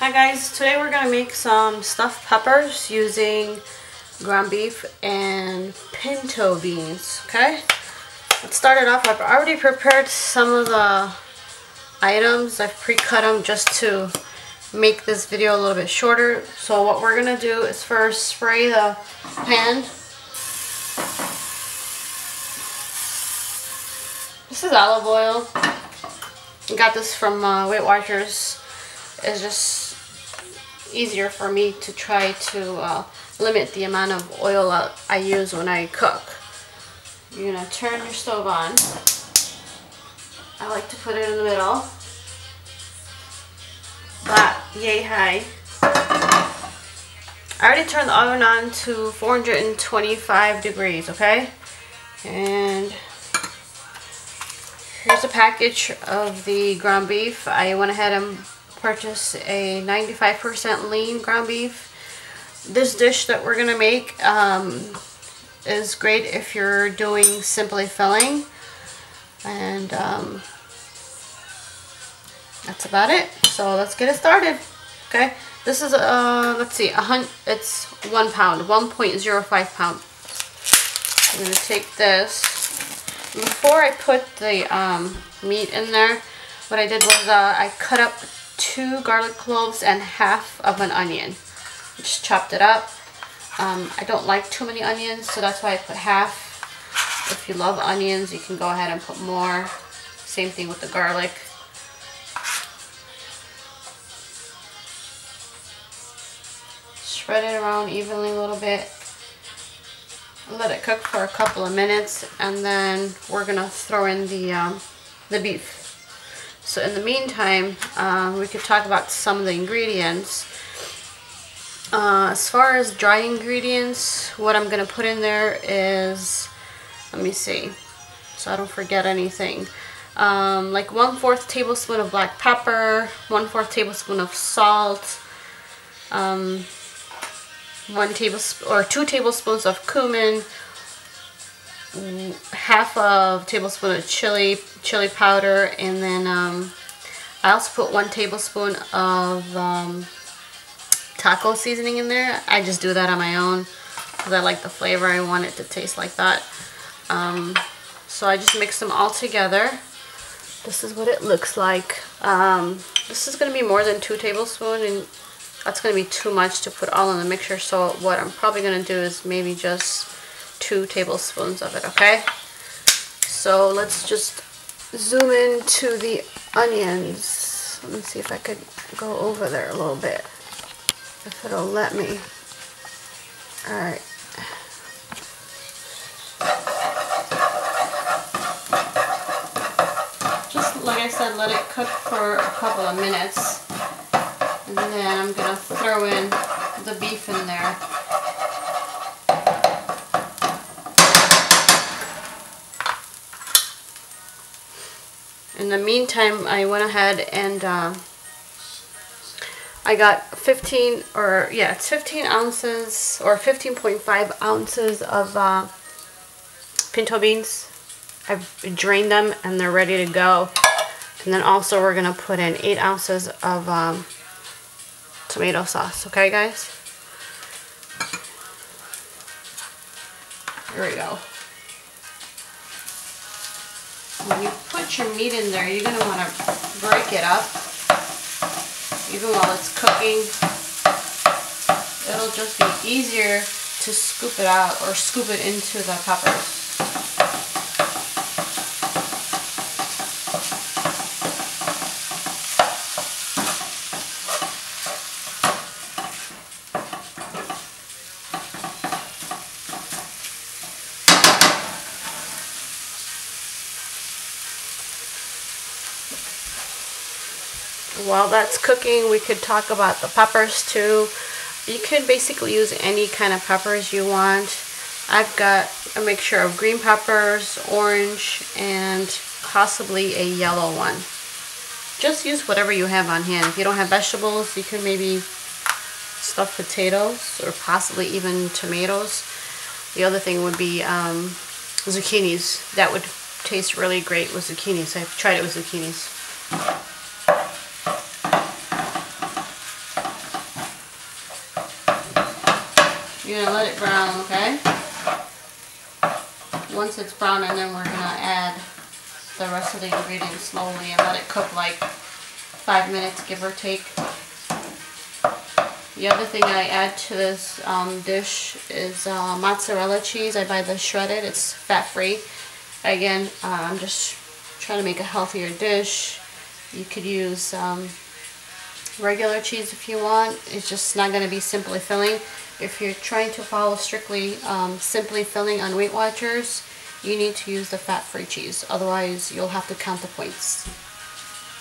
Hi guys, today we're going to make some stuffed peppers using ground beef and pinto beans, okay? Let's start it off. I've already prepared some of the items. I've pre-cut them just to make this video a little bit shorter. So what we're going to do is first spray the pan. This is olive oil. I got this from Weight Watchers. It's just easier for me to try to limit the amount of oil I use when I cook. You're going to turn your stove on. I like to put it in the middle. Flat, yay high. I already turned the oven on to 425 degrees, okay? And here's a package of the ground beef. I went ahead and purchased a 95% lean ground beef. This dish that we're gonna make is great if you're doing simply filling, and that's about it. So let's get it started. Okay, this is let's see, it's 1 pound, 1.05 pound. I'm gonna take this. Before I put the meat in there, what I did was I cut up 2 garlic cloves and half of an onion. Just chopped it up. I don't like too many onions, so that's why I put half. If you love onions, you can go ahead and put more. Same thing with the garlic. Spread it around evenly a little bit. Let it cook for a couple of minutes, and then we're gonna throw in the beef. So in the meantime, we could talk about some of the ingredients. As far as dry ingredients, what I'm gonna put in there is, let me see, so I don't forget anything. Like 1/4 tablespoon of black pepper, 1/4 tablespoon of salt, 2 tablespoons of cumin, half a tablespoon of chili powder, and then I also put 1 tablespoon of taco seasoning in there. I just do that on my own because I like the flavor. I want it to taste like that. So I just mix them all together. This is what it looks like. This is going to be more than 2 tablespoons, and that's going to be too much to put all in the mixture. So what I'm probably going to do is maybe just 2 tablespoons of it, okay? So let's just zoom into the onions. Let me see if I could go over there a little bit, if it'll let me. Alright. Just like I said, let it cook for a couple of minutes. And then I'm going to throw in the beef in there. In the meantime, I went ahead and I got 15 ounces or 15.5 ounces of pinto beans. I've drained them and they're ready to go. And then also we're going to put in 8 ounces of tomato sauce. Okay, guys? Here we go. When you put your meat in there, you're going to want to break it up. Even while it's cooking, it'll just be easier to scoop it out or scoop it into the peppers. While that's cooking, we could talk about the peppers too. You could basically use any kind of peppers you want. I've got a mixture of green peppers, orange, and possibly a yellow one. Just use whatever you have on hand. If you don't have vegetables, you can maybe stuffed potatoes or possibly even tomatoes. The other thing would be zucchinis. That would taste really great with zucchinis. I've tried it with zucchinis. once it's brown, and then we're gonna add the rest of the ingredients slowly and let it cook like 5 minutes, give or take. The other thing I add to this dish is mozzarella cheese. I buy the shredded. It's fat-free. Again, I'm just trying to make a healthier dish. You could use regular cheese if you want. It's just not going to be simply filling. If you're trying to follow strictly simply filling on Weight Watchers, you need to use the fat-free cheese. Otherwise, you'll have to count the points.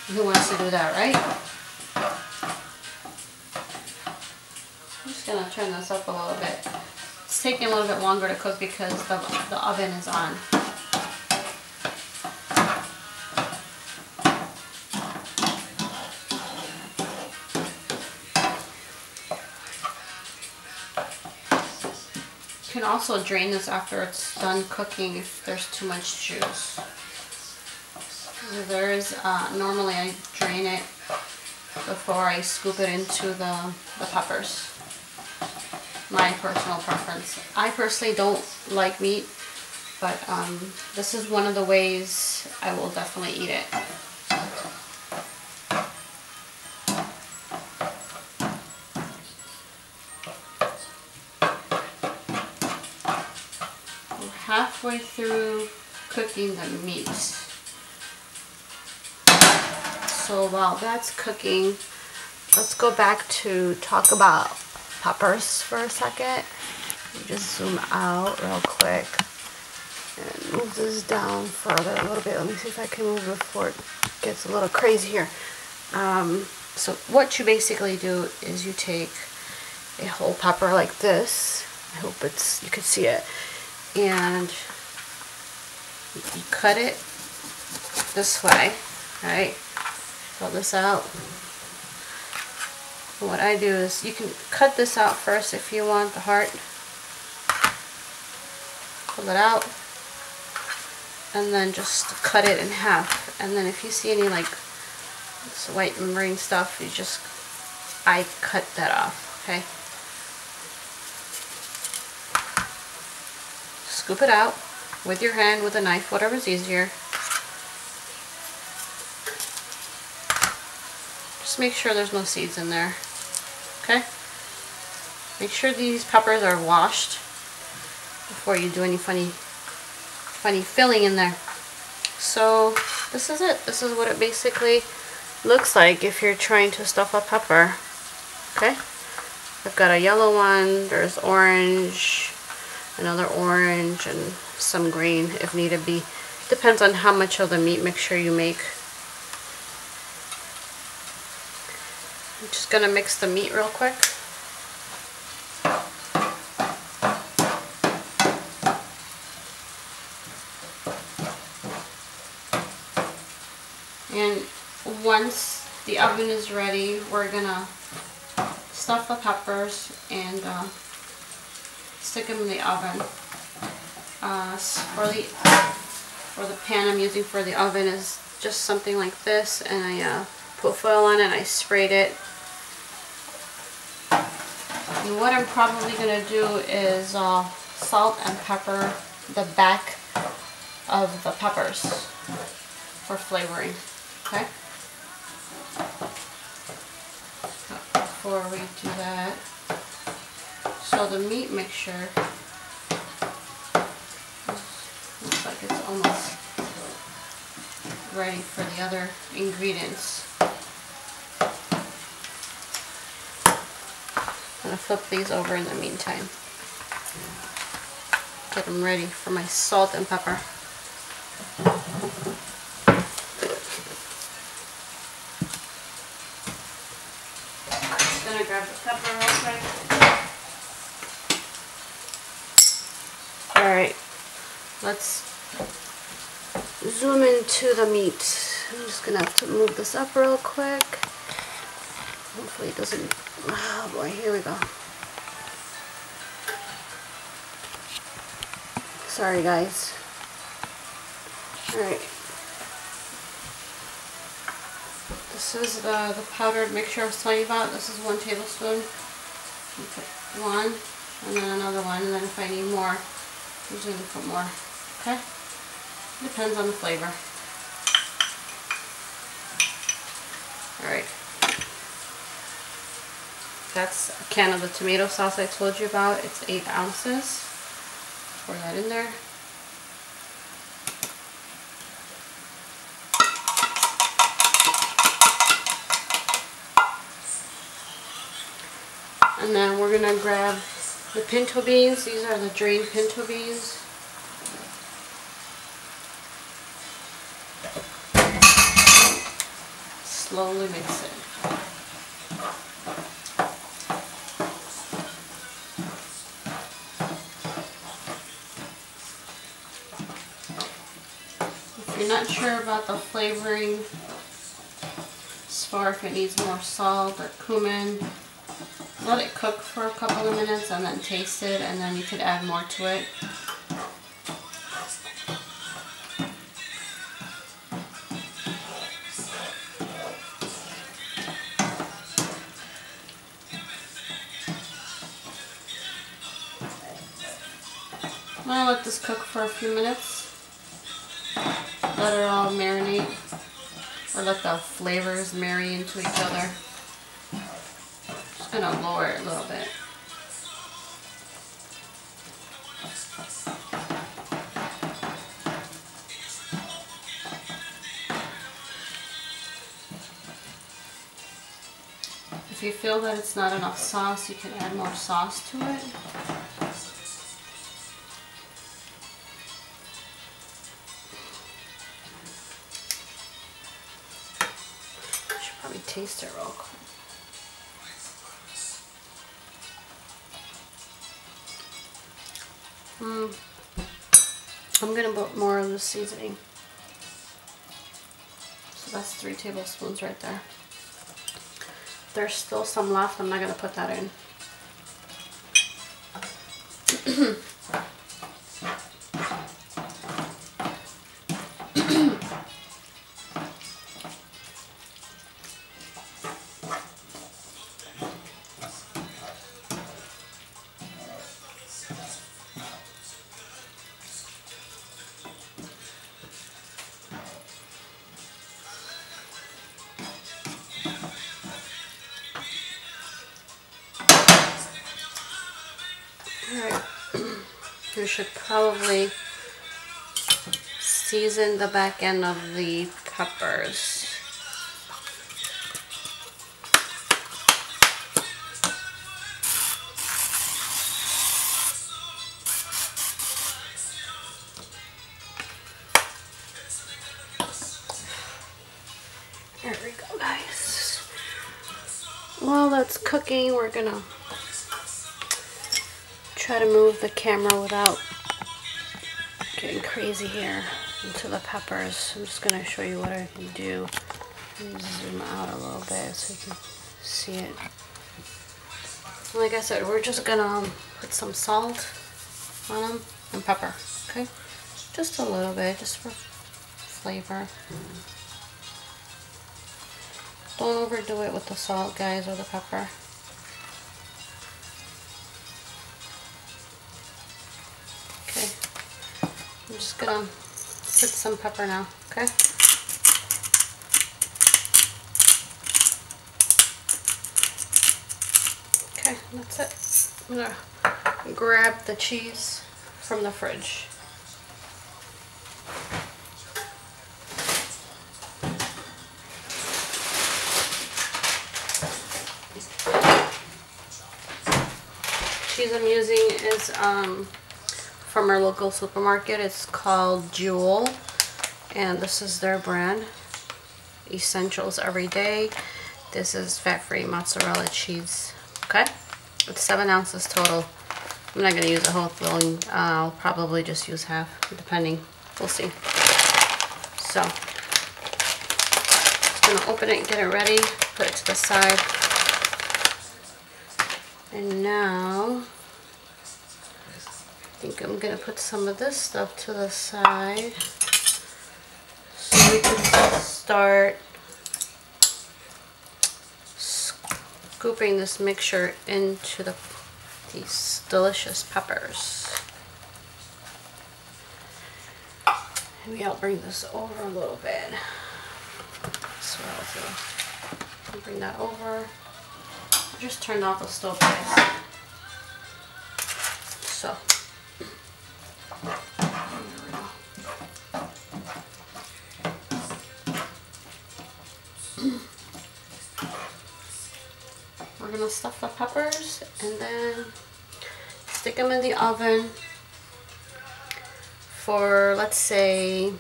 Who wants to do that, right? I'm just going to turn this up a little bit. It's taking a little bit longer to cook because the oven is on. You can also drain this after it's done cooking if there's too much juice. Normally I drain it before I scoop it into the peppers. My personal preference. I personally don't like meat, but this is one of the ways I will definitely eat it. We're halfway through cooking the meat. So while that's cooking, let's go back to talk about peppers for a second. Just zoom out real quick and move this down further a little bit. Let me see if I can move before it gets a little crazy here. So what you basically do is you take a whole pepper like this. I hope you can see it. And you cut it this way, right? Pull this out. And what I do is, you can cut this out first if you want the heart. Pull it out. And then just cut it in half. And then if you see any like this white membrane stuff, I cut that off, okay? Scoop it out with your hand, with a knife, whatever's easier. Just make sure there's no seeds in there, okay? Make sure these peppers are washed before you do any funny filling in there. So this is it. This is what it basically looks like if you're trying to stuff a pepper, okay? I've got a yellow one, there's orange, another orange, and some green if needed be. Depends on how much of the meat mixture you make. I'm just gonna mix the meat real quick. And once the oven is ready, we're gonna stuff the peppers and stick them in the oven. For the pan I'm using for the oven is just something like this, and I put foil on it and I sprayed it. And what I'm probably going to do is salt and pepper the back of the peppers for flavoring, okay? Before we do that, so the meat mixture looks like it's almost ready for the other ingredients. I'm going to flip these over in the meantime. Get them ready for my salt and pepper. Just going to grab the pepper real quick. Alright, let's zoom into the meat. I'm just going to have to move this up real quick. Hopefully it doesn't... Oh boy, here we go. Sorry guys. Alright. This is the powdered mixture I was telling you about. This is 1 tablespoon. You put one, and then another one, and then if I need more, I'm just going to put more. Okay? Depends on the flavor. Alright. That's a can of the tomato sauce I told you about. It's 8 ounces. Pour that in there. And then we're going to grab the pinto beans. These are the drained pinto beans. Slowly mix it. If you're not sure about the flavoring, as far if it needs more salt or cumin, let it cook for a couple of minutes and then taste it, and then you could add more to it. I'm going to let this cook for a few minutes. Let it all marinate, or let the flavors marry into each other. Just going to lower it a little bit. If you feel that it's not enough sauce, you can add more sauce to it. Probably taste it real quick. I'm going to put more of the seasoning. So that's 3 tablespoons right there. If there's still some left, I'm not going to put that in. Alright, you should probably season the back end of the peppers. There we go, guys. While that's cooking, we're gonna try to move the camera without getting crazy here into the peppers. I'm just going to show you what I can do. Let me zoom out a little bit so you can see it. Like I said, we're just going to put some salt on them and pepper, okay? Just a little bit, just for flavor. Don't overdo it with the salt, guys, or the pepper. I'm just gonna put some pepper now, okay? Okay, that's it. I'm gonna grab the cheese from the fridge. Cheese I'm using is from our local supermarket. It's called Jewel, and this is their brand. Essentials every day. This is fat-free mozzarella cheese. Okay, it's 7 ounces total. I'm not going to use the whole thing. I'll probably just use half, depending. We'll see. So, just going to open it and get it ready. Put it to the side. And now I think I'm going to put some of this stuff to the side so we can start scooping this mixture into these delicious peppers. Maybe I'll bring this over a little bit. That's what I'll do. Bring that over. I just turned off the stove, guys. So. We're gonna stuff the peppers and then stick them in the oven for, let's say,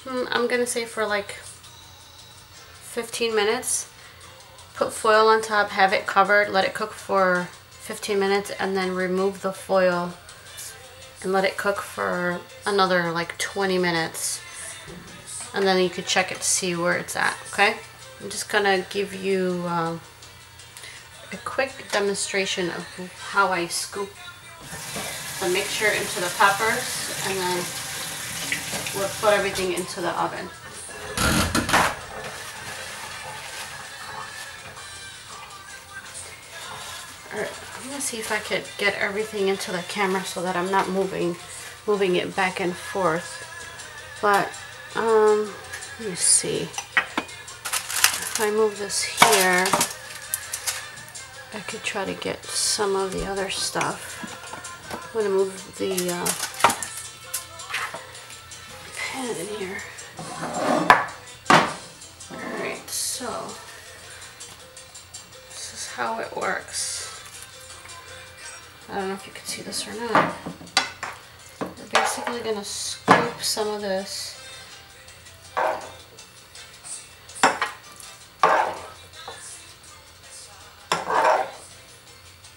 I'm gonna say for like 15 minutes. Put foil on top, have it covered, let it cook for 15 minutes, and then remove the foil and let it cook for another like 20 minutes. And then you could check it to see where it's at, okay? I'm just gonna give you a quick demonstration of how I scoop the mixture into the peppers, and then we'll put everything into the oven. Alright, I'm gonna see if I could get everything into the camera so that I'm not moving it back and forth. But let me see. If I move this here, I could try to get some of the other stuff. I'm gonna move the pan in here. Alright, so this is how it works. I don't know if you can see this or not. We're basically gonna scoop some of this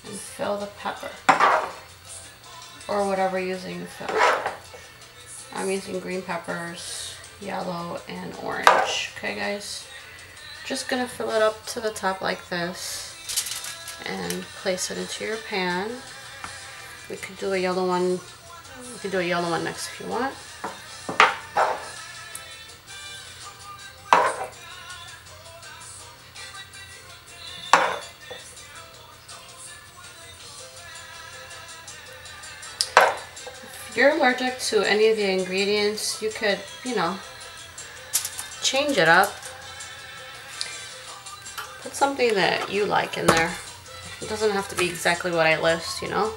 and fill the pepper, or whatever you're using to fill. I'm using green peppers, yellow, and orange. Okay, guys? Just gonna fill it up to the top like this and place it into your pan. We could do a yellow one. We could do a yellow one next if you want. If you're allergic to any of the ingredients, you could, you know, change it up. Put something that you like in there. It doesn't have to be exactly what I list, you know.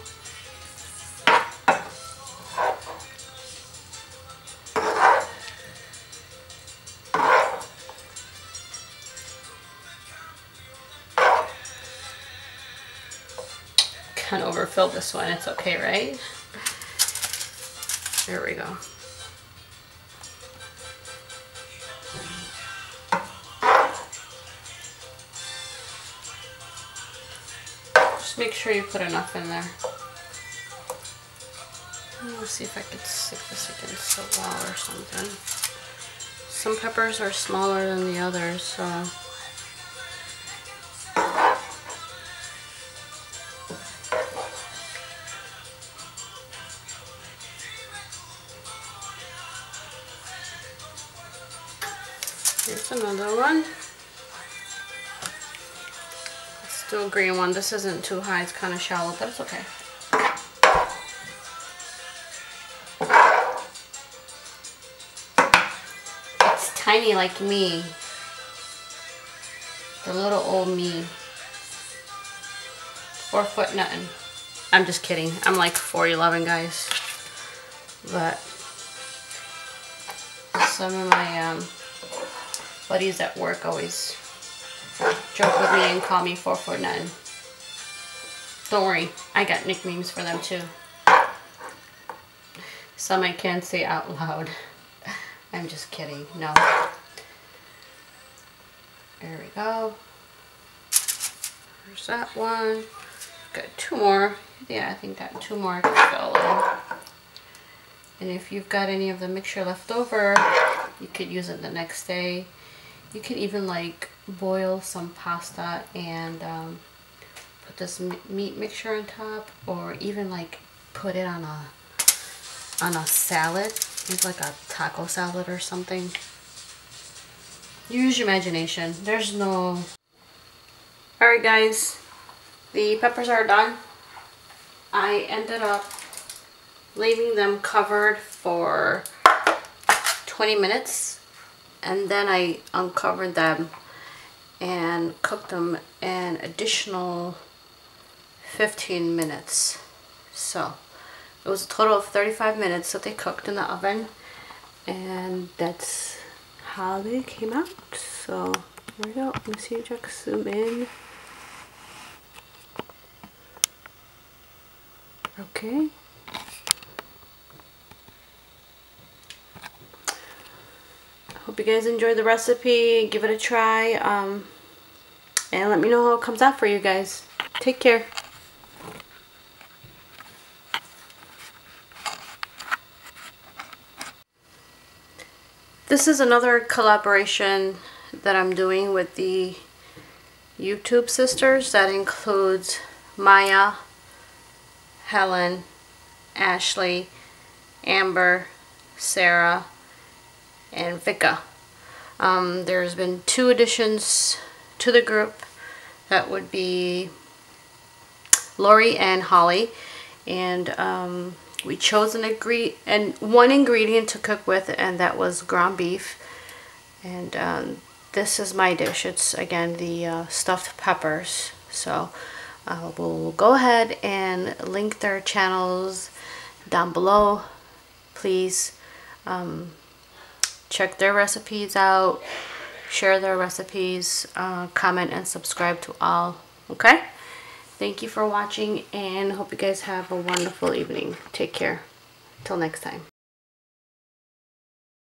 Kind of overfilled this one. It's okay, right? There we go. Just make sure you put enough in there. Let's see if I could stick this against the wall or something. Some peppers are smaller than the others, so. Here's another one. Let's do a green one. This isn't too high, it's kind of shallow, but it's okay. It's tiny like me. The little old me. 4 foot nothing. I'm just kidding. I'm like 4'11", guys. But some of my buddies at work always joke with me and call me 4 foot 9. Don't worry, I got nicknames for them too. Some I can't say out loud. I'm just kidding. No. There we go. There's that one. Got 2 more. Yeah, I think got 2 more I can fill in. And if you've got any of the mixture left over, you could use it the next day. You could even like boil some pasta and put this meat mixture on top, or even like put it on a salad. It's like a taco salad or something. Use your imagination. There's no. Alright guys, the peppers are done. I ended up leaving them covered for 20 minutes, and then I uncovered them and cooked them an additional 15 minutes. So it was a total of 35 minutes that they cooked in the oven, and that's how they came out. So here we go. Let me see if I can zoom in. Okay. Hope you guys enjoyed the recipe. Give it a try. And let me know how it comes out for you guys. Take care. This is another collaboration that I'm doing with the YouTube sisters. That includes Maya, Helen, Ashley, Amber, Sarah, and Vika. There's been 2 additions to the group. That would be Lori and Holly, and we chose one ingredient to cook with, and that was ground beef. And this is my dish. It's again the stuffed peppers. So we'll go ahead and link their channels down below. Please check their recipes out, share their recipes, comment and subscribe to all. Okay? Thank you for watching, and hope you guys have a wonderful evening. Take care. Till next time.